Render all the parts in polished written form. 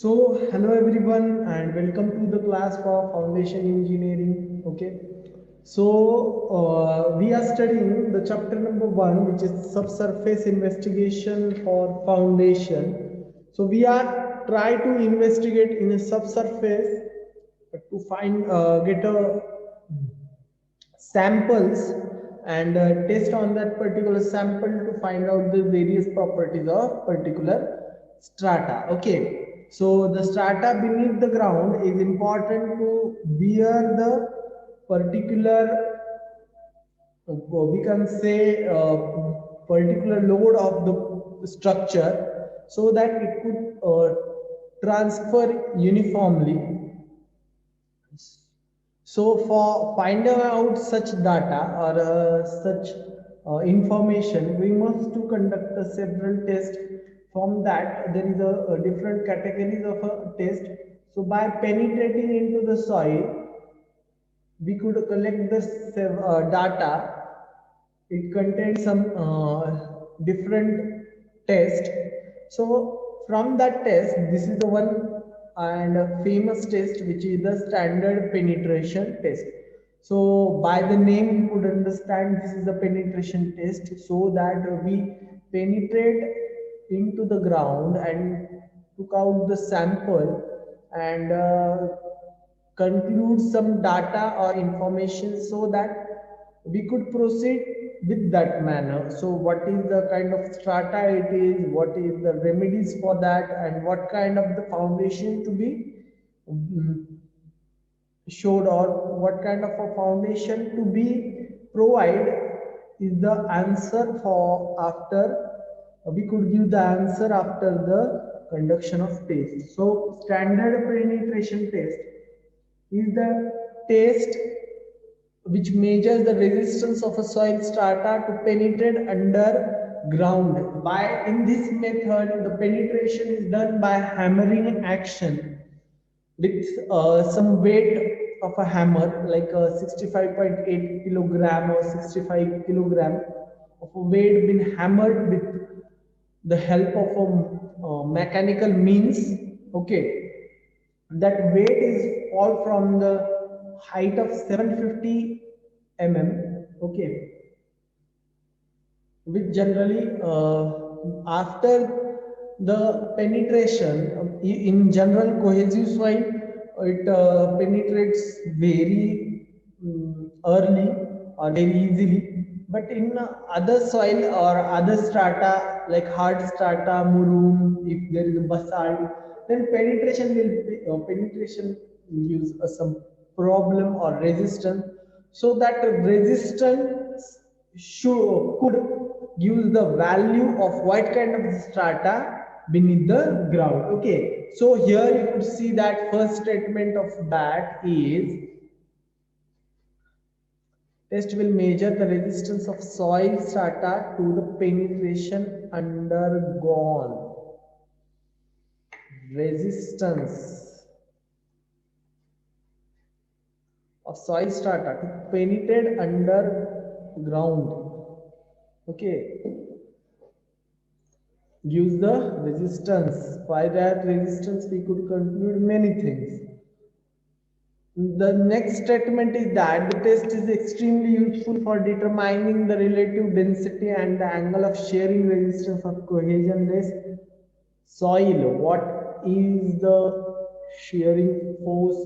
Hello everyone, and welcome to the class for Foundation Engineering. Okay, we are studying the chapter number 1, which is subsurface investigation for foundation. So, we are try to investigate in a subsurface to find get a samples and test on that particular sample to find out the various properties of particular strata. Okay, so the strata beneath the ground is important to bear the particular, we can say, particular load of the structure, so that it could transfer uniformly. So for finding out such data or such information, we must to conduct a several tests. From that, there is a different categories of a test. So by penetrating into the soil, we could collect the data. It contains some different test. So from that test, this is the one and famous test, which is the standard penetration test. So by the name you could understand this is the penetration test, so that we penetrate into the ground and took out the sample and conclude some data or information, so that we could proceed with that manner. So what is the kind of strata it is, what is the remedies for that, and what kind of the foundation to be mm, showed, or what kind of a foundation to be provide is the answer for after we could give the answer after the conduction of test. So standard penetration test is the test which measures the resistance of a soil strata to penetrate underground. By in this method, the penetration is done by hammering action with some weight of a hammer, like 65.8 kilogram or 65 kilogram of a weight been hammered with the help of a mechanical means. Okay, that weight is all from the height of 750 mm. Okay, which generally after the penetration in general cohesive soil, it penetrates very early or very easily, but in other soil or other strata like hard strata, murum, if there is a basalt, then penetration gives us some problem or resistance. So that resistance could give the value of what kind of strata beneath the ground. Okay, so here you could see that first statement of that is test will measure the resistance of soil strata to the penetration undergone. Resistance of soil strata to penetrate underground. Okay, gives the resistance. By that resistance, we could conclude many things. The next statement is that the test is extremely useful for determining the relative density and the angle of shearing resistance of cohesionless soil. What is the shearing force?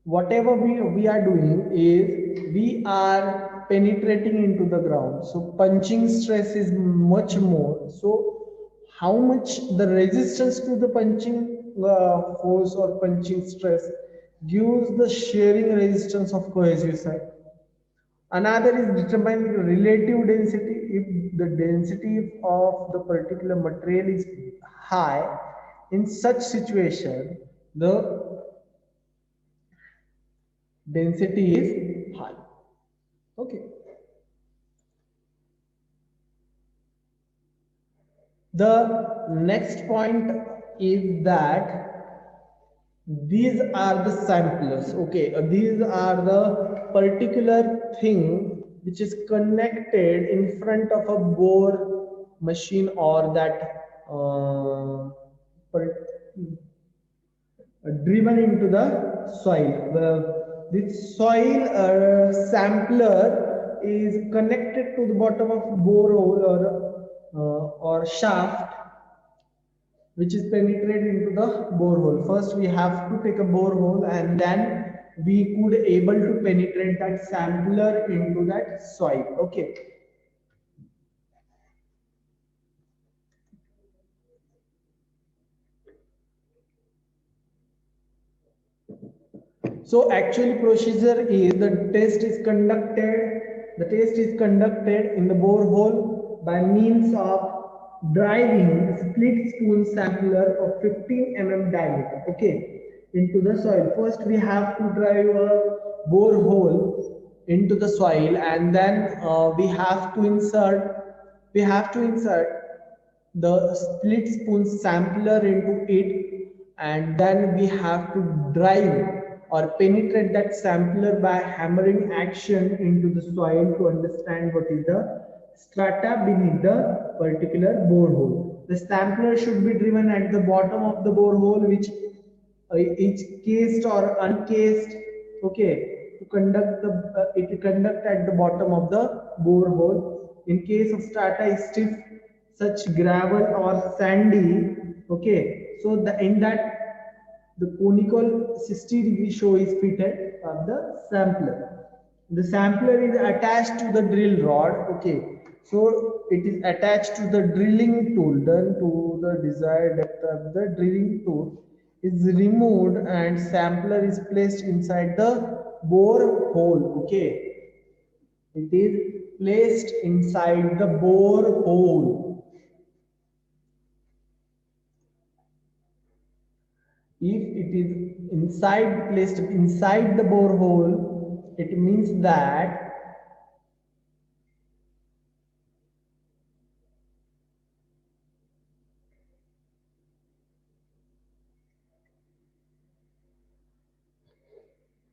Whatever we are doing is we are penetrating into the ground. So punching stress is much more. So how much the resistance to the punching force or punching stress gives the shearing resistance of cohesive soil. Another is determining relative density. If the density of the particular material is high, in such situation, the density is high. Okay. The next point is that these are the samplers. Okay, these are the particular thing which is connected in front of a bore machine or that driven into the soil. This soil sampler is connected to the bottom of borehole or shaft, which is penetrated into the borehole. First, we have to take a borehole, and then we could able to penetrate that sampler into that soil. Okay. So actually procedure is the test is conducted in the borehole by means of driving split spoon sampler of 15 diameter, okay, into the soil. First we have to drive a borehole into the soil, and then we have to insert the split spoon sampler into it, and then we have to drive or penetrate that sampler by hammering action into the soil to understand what is the strata beneath the particular borehole. The sampler should be driven at the bottom of the borehole, which is cased or uncased, okay, to conduct the it conduct at the bottom of the borehole. In case of strata is stiff, such gravel or sandy, okay, so the in that the conical 60-degree show is fitted of the sampler. The sampler is attached to the drill rod, okay, so it is attached to the drilling tool. Done to the desired depth of the drilling tool is removed, and sampler is placed inside the bore hole, okay. It is placed inside the bore hole. If it is placed inside the borehole, it means that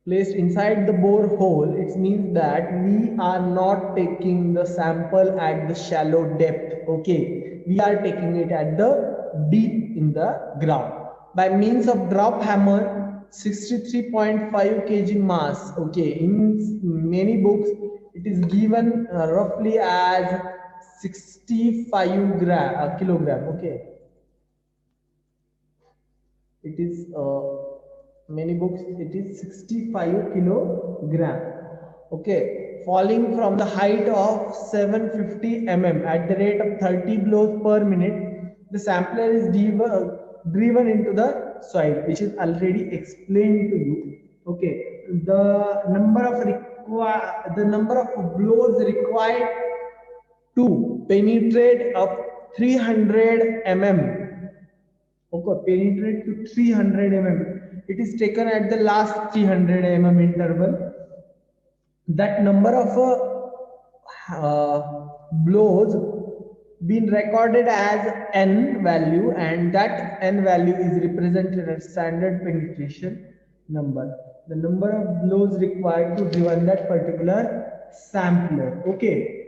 placed inside the borehole, it means that we are not taking the sample at the shallow depth, okay, we are taking it at the deep in the ground by means of drop hammer. 63.5 kg mass, okay, in many books it is given roughly as 65 kilogram, okay. It is many books it is 65 kilogram, okay, falling from the height of 750 at the rate of 30 blows per minute. The sampler is driven into the soil, which is already explained to you, okay. The number of blows required to penetrate of 300 okay, penetrate to 300 it is taken at the last 300 interval. That number of blows been recorded as n value, and that n value is represented as standard penetration number, the number of blows required to driven that particular sampler, okay.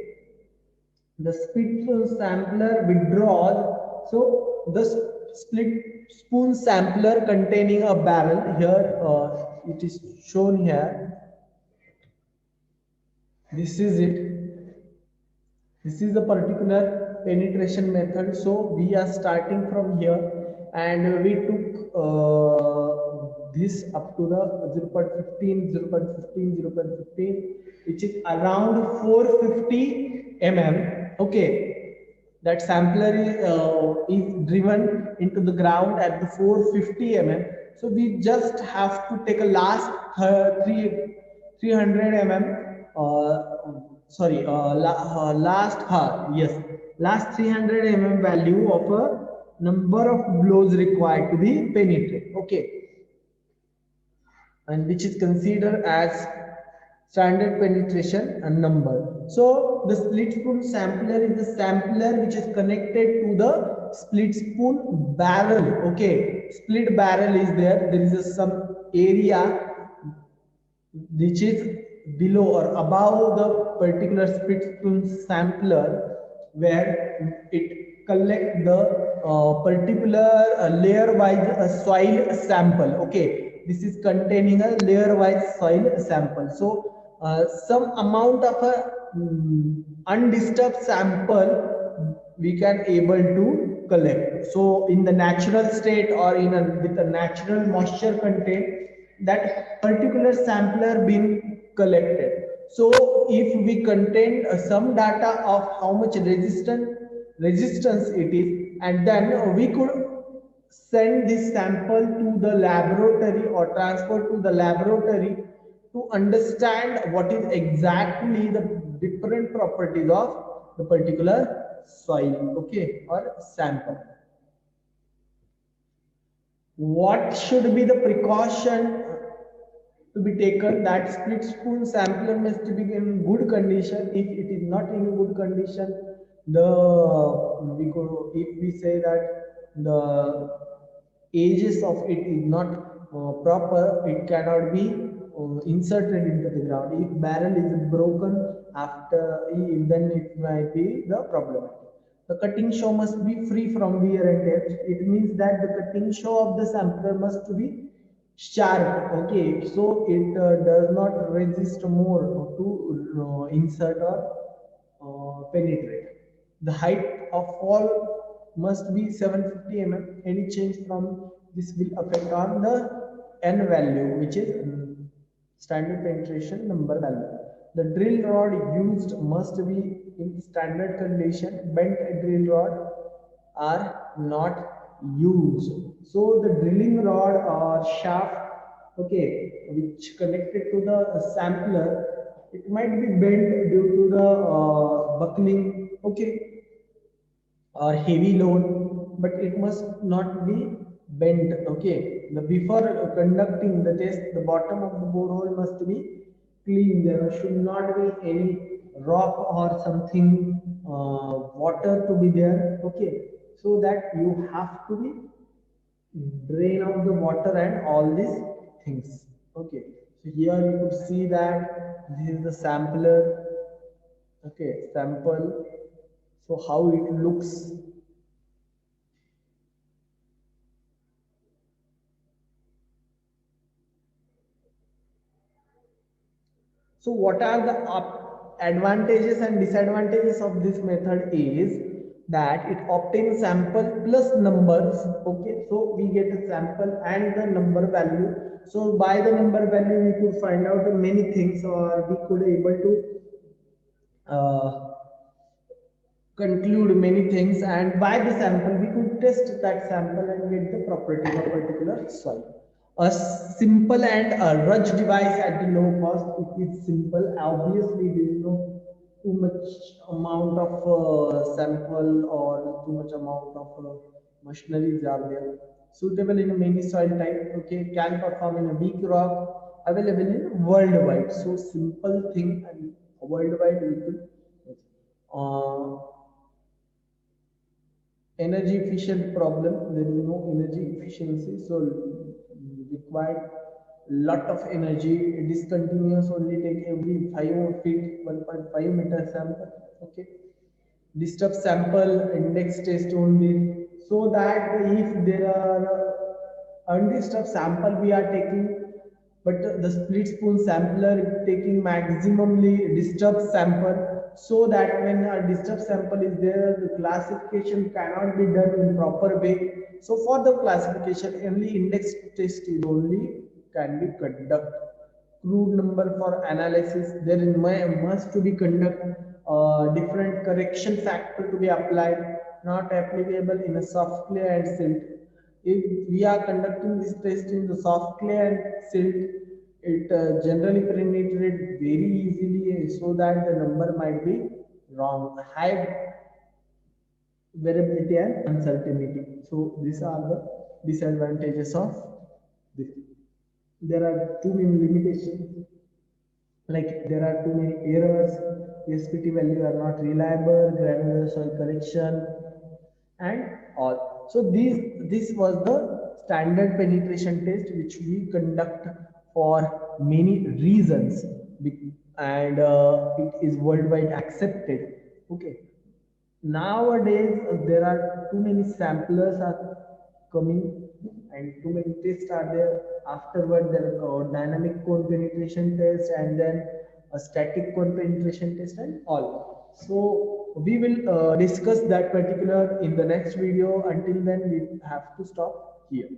The split sampler withdraws. So the split spoon sampler containing a barrel here, it is shown here. This is it. This is the particular penetration method. So we are starting from here, and we took this up to the 0.15, 0.15, 0.15, which is around 450 Okay, that sampler is driven into the ground at the 450 So we just have to take a last 300 sorry, last 300 value of a number of blows required to be penetrated, okay, and which is considered as standard penetration and number. So the split spoon sampler is the sampler which is connected to the split spoon barrel, okay. Split barrel is there is some area which is below or above the particular split spoon sampler, where it collect the particular layer wise soil sample. Okay, this is containing a layer wise soil sample. So some amount of a undisturbed sample we can able to collect. So in the natural state or in a with a natural moisture content, that particular sampler been collected. So if we contain some data of how much resistance it is, and then we could send this sample to the laboratory or transfer to the laboratory to understand what is exactly the different properties of the particular soil, okay, or sample. What should be the precaution to be taken? That split spoon sampler must be in good condition. If it is not in good condition, if we say that the edges of it is not proper, it cannot be inserted into the ground. If barrel is broken after, then it might be the problem. The cutting show must be free from wear and tear. It means that the cutting show of the sampler must be sharp. Okay, so it does not resist more to insert or penetrate. The height of fall must be 750 mm. Any change from this will affect on the N value, which is standard penetration number value. The drill rod used must be in standard condition. Bent drill rod are not used. So the drilling rod or shaft, okay, which connected to the sampler, it might be bent due to the buckling, okay, or heavy load, but it must not be bent. Okay, before conducting the test, the bottom of the borehole must be clean. There should not be any rock or something water to be there. Okay, so that you have to be drain out the water and all these things. Okay, so here you could see that this is the sampler. Okay, sample. So how it looks. So what are the advantages and disadvantages of this method is that it obtains sample plus numbers. Okay, so we get a sample and the number value. So by the number value we could find out many things, or we could able to uh, conclude many things, and by the sample we could test that sample and get the property of particular soil. A simple and a rugged device at the low cost. It is simple. Obviously, there is no too much amount of sample or too much amount of machineries are there. Suitable in many soil type. Okay, can perform in a weak rock. Available in worldwide. So simple thing and worldwide we could. Uh, Energy efficient problem, there is no energy efficiency, so required lot of energy. Discontinuous only take every 5 feet 1.5 meter sample. Okay, disturb sample index test only, so that if there are undisturbed sample we are taking, but the split spoon sampler is taking maximally disturbed sample, so that when a disturbed sample is there, the classification cannot be done in proper way. So for the classification, only index test is only can be conducted. Crude number for analysis, there is must to be conduct different correction factor to be applied, not applicable in a soft clay and silt. If we are conducting this test in the soft clay and silt, it generally penetrate very easily, so that the number might be wrong. High variability and uncertainty. So these are the disadvantages of this. There are too many limitations, like there are too many errors, SPT value are not reliable, granular soil correction, and all. So this was the standard penetration test which we conduct for many reasons, and it is worldwide accepted. Okay, Nowadays, there are too many samplers are coming and too many tests are there. Afterward, there are dynamic cone penetration test and then a static cone penetration test and all. So we will discuss that particular in the next video. Until then, we have to stop here.